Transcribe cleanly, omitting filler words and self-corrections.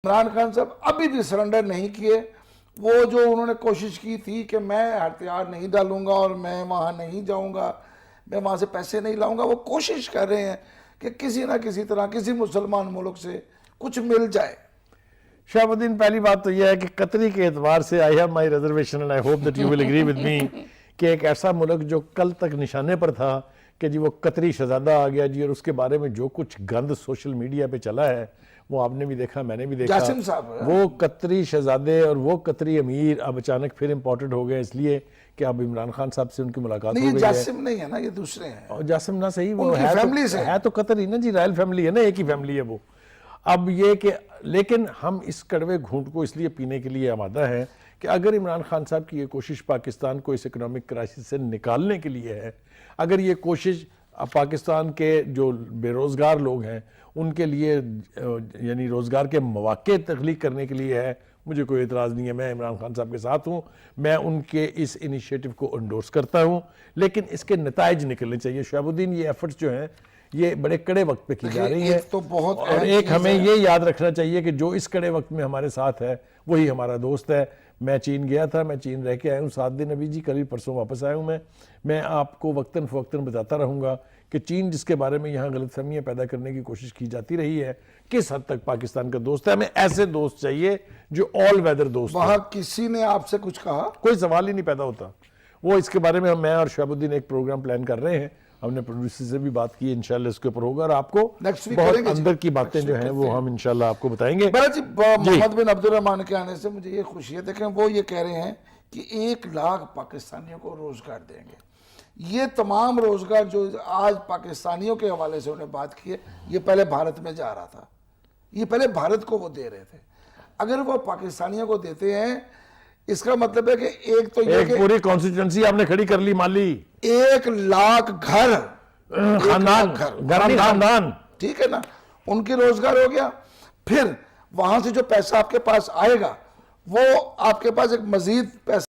इमरान खान साहब अभी भी सरेंडर नहीं किए। वो जो उन्होंने कोशिश की थी कि मैं हथियार नहीं डालूंगा और मैं वहाँ नहीं जाऊंगा, मैं वहाँ से पैसे नहीं लाऊंगा, वो कोशिश कर रहे हैं कि किसी ना किसी तरह किसी मुसलमान मुल्क से कुछ मिल जाए। शहाबुद्दीन, पहली बात तो यह है कि कतरी के एतबार से I have my reservation and I hope that you will agree with me कि एक ऐसा मुल्क जो कल तक निशाने पर था कि जी वो कतरी शहजादा आ गया जी, और उसके बारे में जो कुछ गंद सोशल मीडिया पे चला है वो आपने भी देखा, मैंने भी देखा। जासिम साहब, वो कतरी शहजादे और वो कतरी अमीर अब अचानक फिर इम्पोर्टेड हो गए इसलिए कि अब इमरान खान साहब से उनकी मुलाकात हो गई है। जासिम नहीं है ना, ये दूसरे हैं। और जासिम ना सही, वो फैमिली से है तो कतरी ना जी, रॉयल फैमिली है ना, एक ही फैमिली है वो। अब ये कि लेकिन हम इस कड़वे घूंट को इसलिए पीने के लिए आमादा है कि अगर इमरान खान साहब की ये कोशिश पाकिस्तान को इस इकोनॉमिक क्राइसिस से निकालने के लिए है, अगर ये कोशिश पाकिस्तान के जो बेरोज़गार लोग हैं उनके लिए यानी रोज़गार के मौके तख्लीक करने के लिए है, मुझे कोई एतराज़ नहीं है। मैं इमरान खान साहब के साथ हूँ, मैं उनके इस इनिशिएटिव को एंडोर्स करता हूँ, लेकिन इसके नताइज निकलने चाहिए। शहाबुद्दीन, ये एफर्ट्स जो हैं ये बड़े कड़े वक्त पे की जा रही है तो बहुत, और एक हमें ये याद रखना चाहिए कि जो इस कड़े वक्त में हमारे साथ है वही हमारा दोस्त है। मैं चीन गया था, मैं चीन रह के आया हूँ 7 दिन अभी जी, कल परसों वापस आया हूँ। मैं आपको वक्तन फ़वक्तन बताता रहूँगा कि चीन जिसके बारे में यहाँ गलतफहमियाँ पैदा करने की कोशिश की जाती रही है किस हद तक पाकिस्तान का दोस्त है। हमें ऐसे दोस्त चाहिए जो ऑल वेदर दोस्त। वहाँ किसी ने आपसे कुछ कहा? कोई सवाल ही नहीं पैदा होता। वो इसके बारे में मैं और शहाबुद्दीन एक प्रोग्राम प्लान कर रहे हैं, हमने प्रोड्यूसर से भी बात की, इंशाल्लाह इसके ऊपर होगा और आपको बहुत अंदर की बातें जो हैं वो हम इंशाल्लाह आपको बताएंगे। मोहम्मद बिन अब्दुल रहमान के आने से मुझे ये खुशी है। देखें, वो ये कह रहे हैं कि 1 लाख पाकिस्तानियों को रोजगार देंगे। ये तमाम रोजगार जो आज पाकिस्तानियों के हवाले से उन्हें बात की है, ये पहले भारत में जा रहा था, ये पहले भारत को वो दे रहे थे। अगर वो पाकिस्तानियों को देते हैं, इसका मतलब है कि एक तो ये एक पूरी कॉन्स्टिट्यूंसी आपने खड़ी कर ली, मान ली 1 लाख घर, खानदान, ठीक है ना, उनके रोजगार हो गया। फिर वहां से जो पैसा आपके पास आएगा वो आपके पास एक मजीद पैसा